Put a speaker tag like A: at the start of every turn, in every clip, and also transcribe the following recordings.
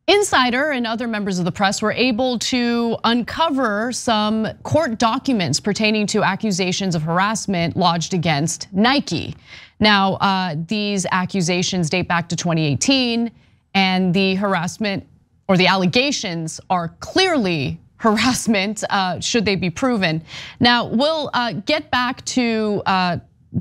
A: Insider and other members of the press were able to uncover some court documents pertaining to accusations of harassment lodged against Nike. Now, these accusations date back to 2018, and the harassment or the allegations are clearly harassment should they be proven. Now, we'll get back to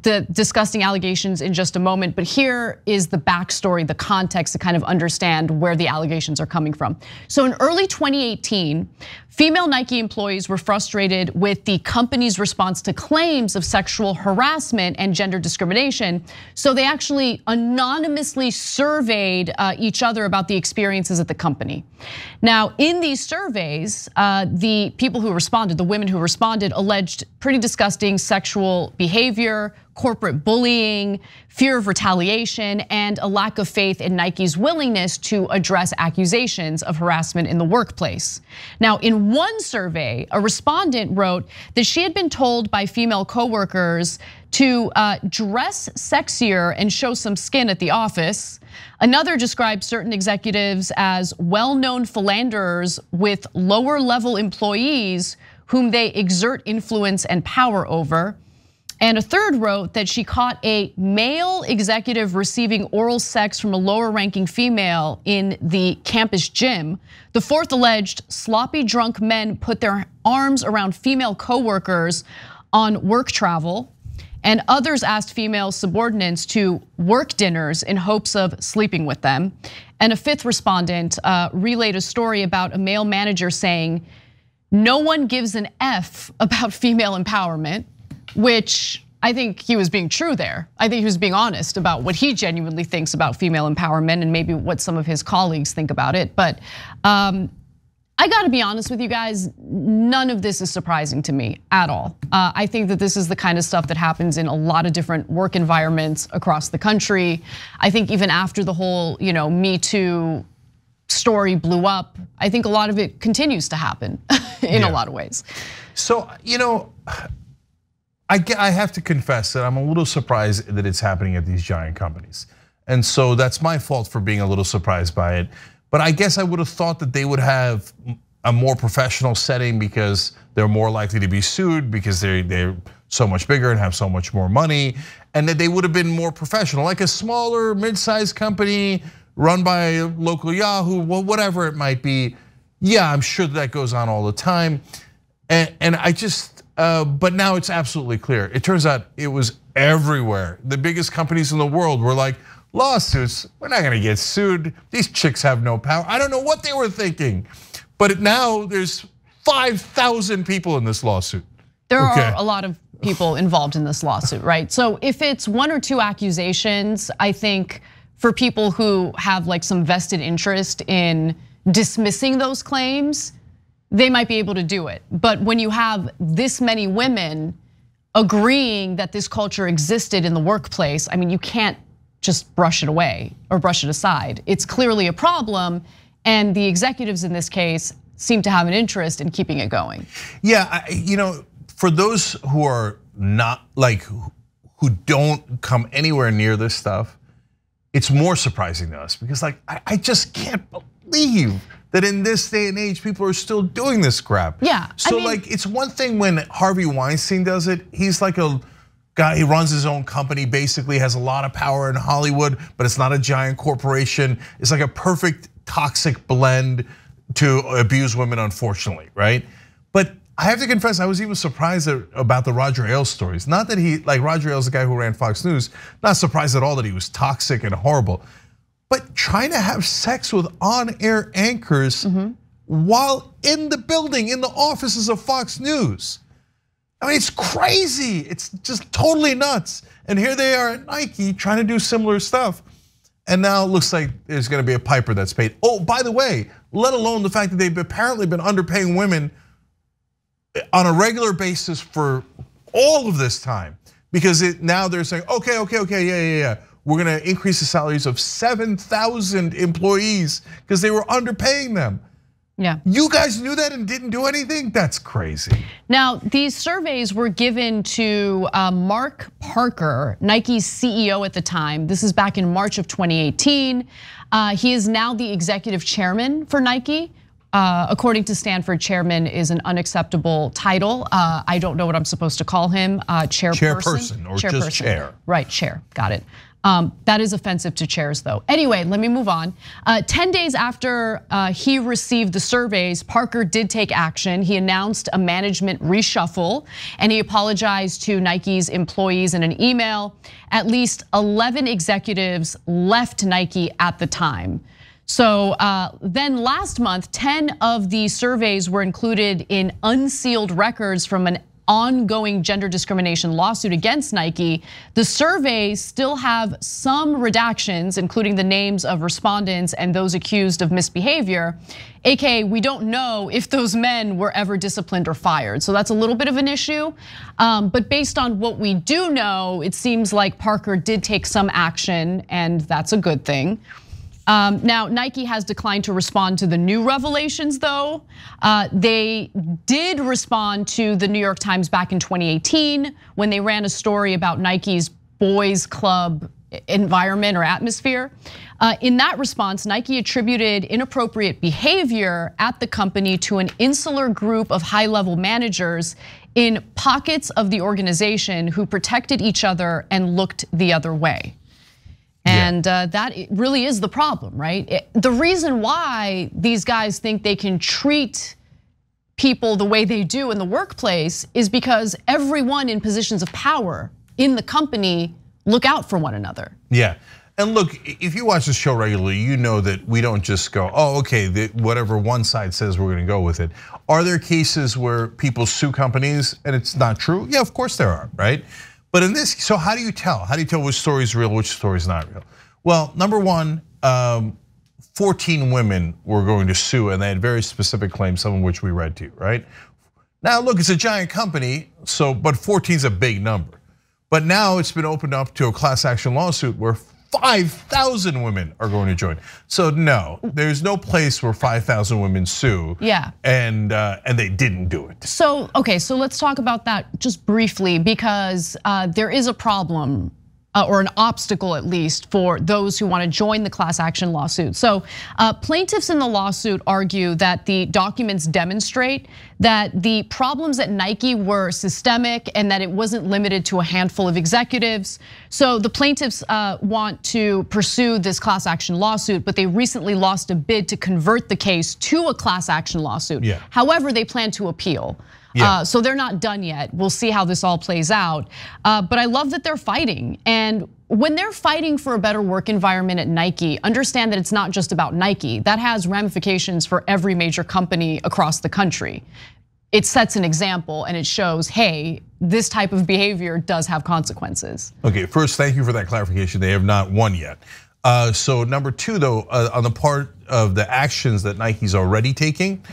A: the disgusting allegations in just a moment, but here is the backstory, the context to kind of understand where the allegations are coming from. So in early 2018, female Nike employees were frustrated with the company's response to claims of sexual harassment and gender discrimination. So they actually anonymously surveyed each other about the experiences at the company. Now, in these surveys, the people who responded, the women who responded, alleged pretty disgusting sexual behavior, corporate bullying, fear of retaliation, and a lack of faith in Nike's willingness to address accusations of harassment in the workplace. Now, in one survey, a respondent wrote that she had been told by female coworkers to dress sexier and show some skin at the office. Another described certain executives as well-known philanderers with lower level employees whom they exert influence and power over. And a third wrote that she caught a male executive receiving oral sex from a lower ranking female in the campus gym. The fourth alleged sloppy drunk men put their arms around female coworkers on work travel. And others asked female subordinates to work dinners in hopes of sleeping with them. And a fifth respondent relayed a story about a male manager saying, "No one gives an F about female empowerment," which I think he was being true there. I think he was being honest about what he genuinely thinks about female empowerment and maybe what some of his colleagues think about it. But I gotta be honest with you guys, none of this is surprising to me at all. I think that this is the kind of stuff that happens in a lot of different work environments across the country. I think even after the whole Me Too story blew up, I think a lot of it continues to happen in a lot of ways.
B: So, I have to confess that I'm a little surprised that it's happening at these giant companies. And so that's my fault for being a little surprised by it. But I guess I would have thought that they would have a more professional setting because they're more likely to be sued because they're so much bigger and have so much more money, and that they would have been more professional, like a smaller mid-sized company run by a local Yahoo, whatever it might be. Yeah, I'm sure that goes on all the time. And I just, but now it's absolutely clear. It turns out it was everywhere. The biggest companies in the world were like, lawsuits, we're not gonna get sued. These chicks have no power. I don't know what they were thinking, but now there's 5,000 people in this lawsuit.
A: There are a lot of people involved in this lawsuit, right? So if it's one or two accusations, I think for people who have like some vested interest in dismissing those claims, they might be able to do it. But when you have this many women agreeing that this culture existed in the workplace, I mean, you can't just brush it away or brush it aside. It's clearly a problem, and the executives in this case seem to have an interest in keeping it going.
B: Yeah, for those who are not like, who don't come anywhere near this stuff, it's more surprising to us because like, I just can't believe that in this day and age, people are still doing this crap.
A: Yeah.
B: So like, it's one thing when Harvey Weinstein does it. He's like a guy, he runs his own company, basically has a lot of power in Hollywood, but it's not a giant corporation. It's like a perfect toxic blend to abuse women, unfortunately, right? But I have to confess, I was even surprised about the Roger Ailes stories. Not that Roger Ailes, the guy who ran Fox News, not surprised at all that he was toxic and horrible. But trying to have sex with on-air anchors while in the building, in the offices of Fox News. I mean, it's crazy. It's just totally nuts. And here they are at Nike trying to do similar stuff. And now it looks like there's gonna be a piper that's paid. Oh, by the way, let alone the fact that they've apparently been underpaying women on a regular basis for all of this time. Because now they're saying, okay, yeah. We're gonna increase the salaries of 7,000 employees because they were underpaying them.
A: Yeah.
B: You guys knew that and didn't do anything? That's crazy.
A: Now, these surveys were given to Mark Parker, Nike's CEO at the time. This is back in March of 2018. He is now the executive chairman for Nike. According to Stanford, chairman is an unacceptable title. I don't know what I'm supposed to call him.
B: Chairperson or just chair.
A: Right, chair, got it. That is offensive to chairs though. Anyway, let me move on. 10 days after he received the surveys, Parker did take action. He announced a management reshuffle and he apologized to Nike's employees in an email. At least 11 executives left Nike at the time. So then last month, 10 of the surveys were included in unsealed records from an ongoing gender discrimination lawsuit against Nike. The surveys still have some redactions, including the names of respondents and those accused of misbehavior. AKA, we don't know if those men were ever disciplined or fired. So that's a little bit of an issue. But based on what we do know, it seems like Parker did take some action, and that's a good thing. Now, Nike has declined to respond to the new revelations though. They did respond to the New York Times back in 2018 when they ran a story about Nike's boys club environment or atmosphere. In that response, Nike attributed inappropriate behavior at the company to an insular group of high-level managers in pockets of the organization who protected each other and looked the other way. And that really is the problem, right? The reason why these guys think they can treat people the way they do in the workplace is because everyone in positions of power in the company look out for one another.
B: Yeah, and look, if you watch the show regularly, you know that we don't just go, oh, okay, whatever one side says, we're gonna go with it. Are there cases where people sue companies and it's not true? Yeah, of course there are, right? But in this, so how do you tell? How do you tell which story is real, which story is not real? Well, number one, 14 women were going to sue and they had very specific claims, some of which we read to you, right? Now look, it's a giant company, but 14 is a big number. But now it's been opened up to a class action lawsuit where 5,000 women are going to join. So no, there's no place where 5,000 women sue.
A: Yeah.
B: And they didn't do it.
A: So, okay, so let's talk about that just briefly because there is a problem or an obstacle at least for those who want to join the class action lawsuit. So plaintiffs in the lawsuit argue that the documents demonstrate that the problems at Nike were systemic and that it wasn't limited to a handful of executives. So the plaintiffs want to pursue this class action lawsuit, but they recently lost a bid to convert the case to a class action lawsuit.
B: Yeah.
A: However, they plan to appeal. So they're not done yet. We'll see how this all plays out. But I love that they're fighting. And when they're fighting for a better work environment at Nike, understand that it's not just about Nike. That has ramifications for every major company across the country. It sets an example and it shows, hey, this type of behavior does have consequences.
B: Okay, first, thank you for that clarification. They have not won yet. So number two though, on the part of the actions that Nike's already taking,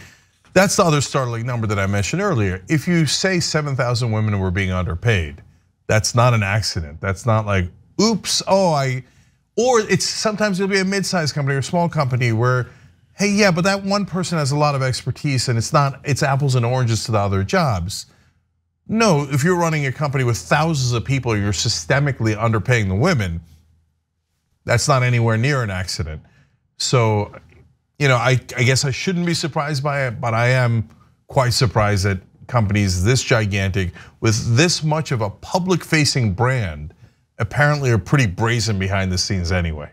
B: that's the other startling number that I mentioned earlier. If you say 7,000 women were being underpaid, that's not an accident. That's not like, oops, or it's sometimes it'll be a mid-sized company or a small company where, hey, yeah, but that one person has a lot of expertise and it's apples and oranges to the other jobs. No, if you're running a company with thousands of people, you're systemically underpaying the women, that's not anywhere near an accident. So, I guess I shouldn't be surprised by it, but I am quite surprised that companies this gigantic with this much of a public-facing brand apparently are pretty brazen behind the scenes anyway.